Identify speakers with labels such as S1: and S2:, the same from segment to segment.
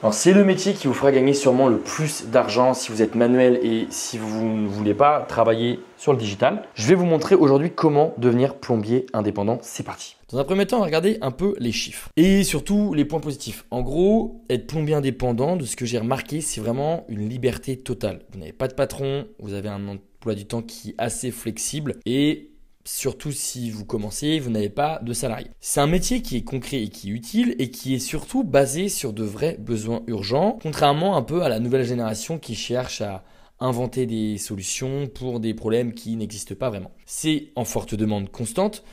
S1: Alors c'est le métier qui vous fera gagner sûrement le plus d'argent si vous êtes manuel et si vous ne voulez pas travailler sur le digital. Je vais vous montrer aujourd'hui comment devenir plombier indépendant. C'est parti. Dans un premier temps, on va regarder un peu les chiffres et surtout les points positifs. En gros, être plombier indépendant, de ce que j'ai remarqué, c'est vraiment une liberté totale. Vous n'avez pas de patron, vous avez un emploi du temps qui est assez flexible et surtout si vous commencez, vous n'avez pas de salarié. C'est un métier qui est concret et qui est utile et qui est surtout basé sur de vrais besoins urgents, contrairement un peu à la nouvelle génération qui cherche à inventer des solutions pour des problèmes qui n'existent pas vraiment. C'est en forte demande constante,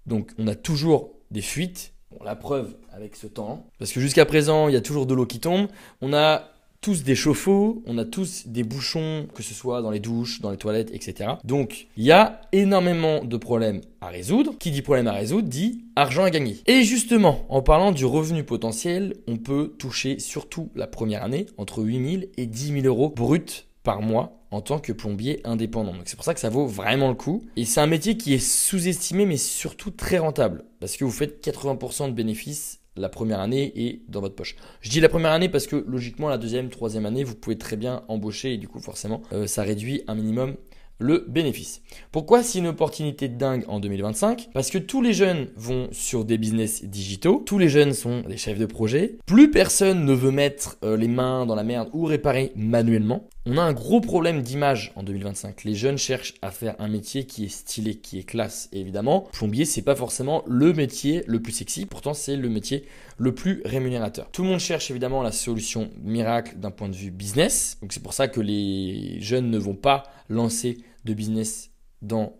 S1: donc on a toujours des fuites. Bon, la preuve avec ce temps, parce que jusqu'à présent, il y a toujours de l'eau qui tombe. On a tous des chauffe-eau, on a tous des bouchons, que ce soit dans les douches, dans les toilettes, etc. Donc, il y a énormément de problèmes à résoudre. Qui dit problème à résoudre dit argent à gagner. Et justement, en parlant du revenu potentiel, on peut toucher surtout la première année entre 8 000 et 10 000 euros bruts par mois en tant que plombier indépendant. Donc c'est pour ça que ça vaut vraiment le coup. Et c'est un métier qui est sous-estimé mais surtout très rentable parce que vous faites 80% de bénéfices la première année et dans votre poche. Je dis la première année parce que logiquement la deuxième, troisième année, vous pouvez très bien embaucher et du coup forcément ça réduit un minimum le bénéfice. Pourquoi c'est une opportunité de dingue en 2025? Parce que tous les jeunes vont sur des business digitaux, tous les jeunes sont des chefs de projet, plus personne ne veut mettre les mains dans la merde ou réparer manuellement. On a un gros problème d'image en 2025. Les jeunes cherchent à faire un métier qui est stylé, qui est classe. Et évidemment, plombier, c'est pas forcément le métier le plus sexy. Pourtant, c'est le métier le plus rémunérateur. Tout le monde cherche évidemment la solution miracle d'un point de vue business. Donc c'est pour ça que les jeunes ne vont pas lancer de business dans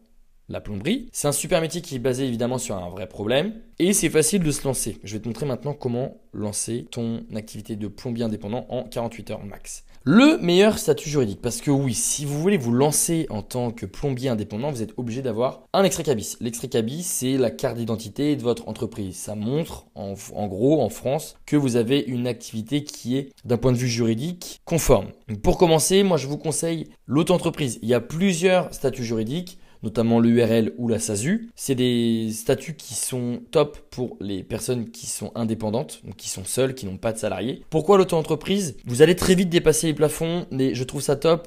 S1: la plomberie. C'est un super métier qui est basé évidemment sur un vrai problème et c'est facile de se lancer. Je vais te montrer maintenant comment lancer ton activité de plombier indépendant en 48 heures max. Le meilleur statut juridique, parce que oui, si vous voulez vous lancer en tant que plombier indépendant, vous êtes obligé d'avoir un extrait cabis. L'extrait cabis, c'est la carte d'identité de votre entreprise. Ça montre en gros en France que vous avez une activité qui est d'un point de vue juridique conforme. Donc, pour commencer, moi je vous conseille l'auto-entreprise. Il y a plusieurs statuts juridiques, notamment l'URL ou la SASU. C'est des statuts qui sont top pour les personnes qui sont indépendantes, donc qui sont seules, qui n'ont pas de salariés. Pourquoi l'auto-entreprise? Vous allez très vite dépasser les plafonds, mais je trouve ça top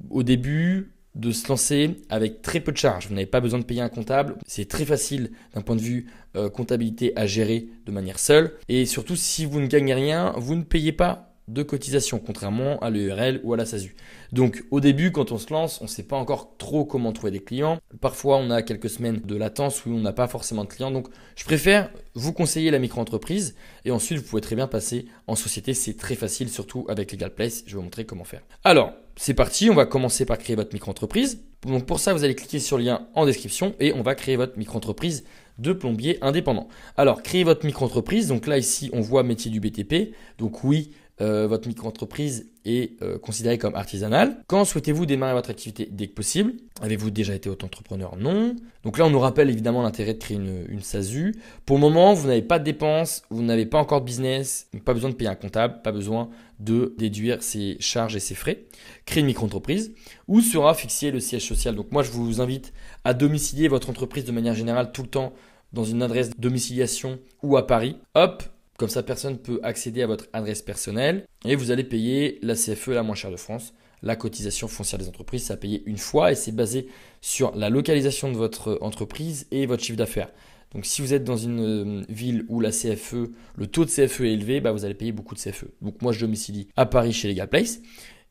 S1: au début de se lancer avec très peu de charges. Vous n'avez pas besoin de payer un comptable. C'est très facile d'un point de vue comptabilité à gérer de manière seule. Et surtout, si vous ne gagnez rien, vous ne payez pas de cotisation, contrairement à l'URL ou à la SASU. Donc au début, quand on se lance, on ne sait pas encore trop comment trouver des clients. Parfois, on a quelques semaines de latence où on n'a pas forcément de clients. Donc je préfère vous conseiller la micro-entreprise et ensuite, vous pouvez très bien passer en société. C'est très facile, surtout avec LegalPlace. Je vais vous montrer comment faire. Alors, c'est parti. On va commencer par créer votre micro-entreprise. Donc pour ça, vous allez cliquer sur le lien en description et on va créer votre micro-entreprise de plombier indépendant. Alors, créer votre micro-entreprise. Donc là, ici, on voit métier du BTP. Donc oui, votre micro-entreprise est considérée comme artisanale. Quand souhaitez-vous démarrer votre activité? Dès que possible. Avez-vous déjà été auto-entrepreneur? Non. Donc là, on nous rappelle évidemment l'intérêt de créer une SASU. Pour le moment, vous n'avez pas de dépenses, vous n'avez pas encore de business, donc pas besoin de payer un comptable, pas besoin de déduire ses charges et ses frais. Créer une micro-entreprise. Où sera fixé le siège social? Donc moi, je vous invite à domicilier votre entreprise de manière générale tout le temps dans une adresse de domiciliation ou à Paris. Hop! Comme ça, personne ne peut accéder à votre adresse personnelle et vous allez payer la CFE la moins chère de France. La cotisation foncière des entreprises, ça a payé une fois et c'est basé sur la localisation de votre entreprise et votre chiffre d'affaires. Donc, si vous êtes dans une ville où la CFE, le taux de CFE est élevé, vous allez payer beaucoup de CFE. Donc, moi, je domicilie à Paris chez LegalPlace.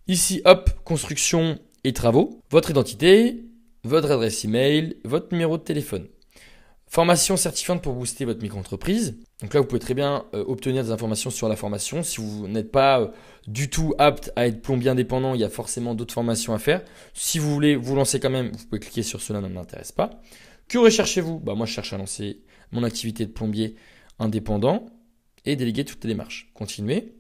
S1: Ici, hop, construction et travaux. Votre identité, votre adresse email, votre numéro de téléphone. Formation certifiante pour booster votre micro-entreprise. Donc là, vous pouvez très bien obtenir des informations sur la formation. Si vous n'êtes pas du tout apte à être plombier indépendant, il y a forcément d'autres formations à faire. Si vous voulez vous lancer quand même, vous pouvez cliquer sur cela, ne m'intéresse pas. Que recherchez-vous? Moi, je cherche à lancer mon activité de plombier indépendant et déléguer toutes les démarches. Continuez.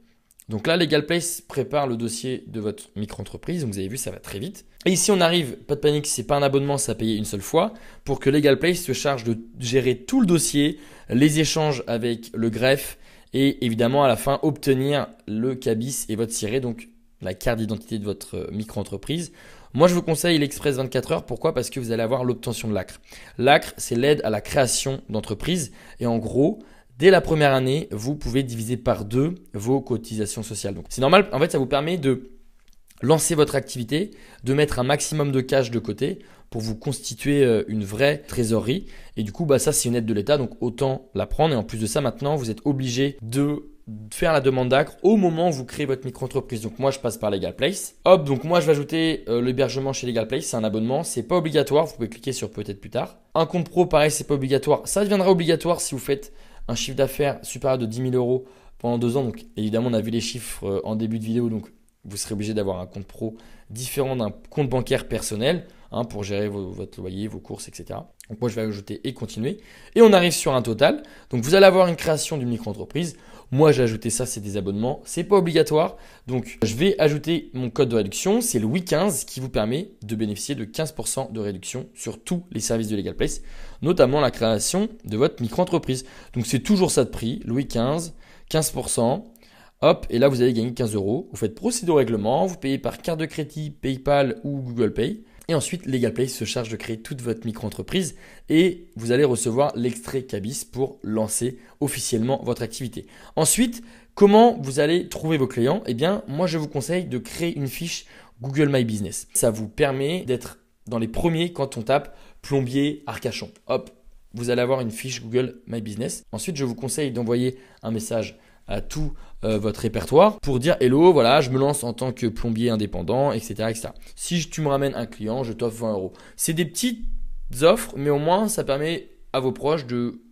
S1: Donc là, LegalPlace prépare le dossier de votre micro-entreprise. Donc vous avez vu, ça va très vite. Et ici, on arrive, pas de panique, c'est pas un abonnement, ça a payé une seule fois, pour que LegalPlace se charge de gérer tout le dossier, les échanges avec le greffe et évidemment à la fin obtenir le cabis et votre ciré, donc la carte d'identité de votre micro-entreprise. Moi, je vous conseille l'Express 24 heures. Pourquoi? Parce que vous allez avoir l'obtention de l'ACRE. L'ACRE, c'est l'aide à la création d'entreprise. Et en gros, dès la première année, vous pouvez diviser par 2 vos cotisations sociales. Donc c'est normal, en fait, ça vous permet de lancer votre activité, de mettre un maximum de cash de côté pour vous constituer une vraie trésorerie. Et du coup, ça c'est une aide de l'État, donc autant la prendre. Et en plus de ça, maintenant, vous êtes obligé de faire la demande d'ACRE au moment où vous créez votre micro-entreprise. Donc moi, je passe par Legal Place. Hop, donc moi, je vais ajouter l'hébergement chez Legal Place. C'est un abonnement, c'est pas obligatoire. Vous pouvez cliquer sur peut-être plus tard. Un compte pro, pareil, c'est pas obligatoire. Ça deviendra obligatoire si vous faites un chiffre d'affaires supérieur de 10 000 € pendant 2 ans. Donc évidemment, on a vu les chiffres en début de vidéo. Donc vous serez obligé d'avoir un compte pro différent d'un compte bancaire personnel pour gérer votre loyer, vos courses, etc. Donc moi, je vais ajouter et continuer. Et on arrive sur un total. Donc vous allez avoir une création d'une micro-entreprise. Moi, j'ai ajouté ça, c'est des abonnements. Ce n'est pas obligatoire. Donc je vais ajouter mon code de réduction. C'est le Louis15 qui vous permet de bénéficier de 15% de réduction sur tous les services de Legal Place, notamment la création de votre micro-entreprise. Donc c'est toujours ça de prix, Louis15, 15%. Hop, et là, vous allez gagner 15 €. Vous faites procéder au règlement, vous payez par carte de crédit, PayPal ou Google Pay. Et ensuite, Legal Place se charge de créer toute votre micro-entreprise et vous allez recevoir l'extrait Cabis pour lancer officiellement votre activité. Ensuite, comment vous allez trouver vos clients? Eh bien, moi, je vous conseille de créer une fiche Google My Business. Ça vous permet d'être dans les premiers quand on tape plombier Arcachon. Hop, vous allez avoir une fiche Google My Business. Ensuite, je vous conseille d'envoyer un message à tout votre répertoire pour dire hello, voilà, je me lance en tant que plombier indépendant, etc. etc. Si tu me ramènes un client, je t'offre 20 €. C'est des petites offres, mais au moins ça permet à vos proches de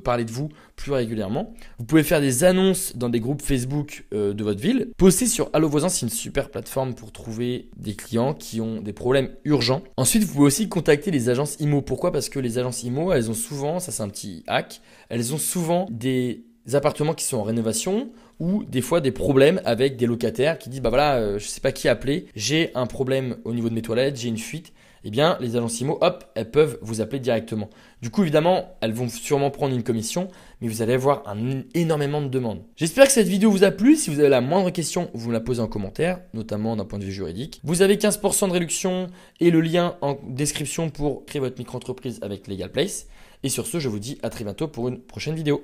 S1: parler de vous plus régulièrement. Vous pouvez faire des annonces dans des groupes Facebook de votre ville. Poster sur Allo Voisin, c'est une super plateforme pour trouver des clients qui ont des problèmes urgents. Ensuite, vous pouvez aussi contacter les agences IMO. Pourquoi? Parce que les agences IMO, elles ont souvent, ça c'est un petit hack, elles ont souvent des appartements qui sont en rénovation ou des fois des problèmes avec des locataires qui disent je sais pas qui appeler, j'ai un problème au niveau de mes toilettes, j'ai une fuite. Eh bien, les agences IMO, hop, elles peuvent vous appeler directement. Du coup, évidemment, elles vont sûrement prendre une commission, mais vous allez avoir énormément de demandes. J'espère que cette vidéo vous a plu. Si vous avez la moindre question, vous me la posez en commentaire, notamment d'un point de vue juridique. Vous avez 15% de réduction et le lien en description pour créer votre micro-entreprise avec Legal Place. Et sur ce, je vous dis à très bientôt pour une prochaine vidéo.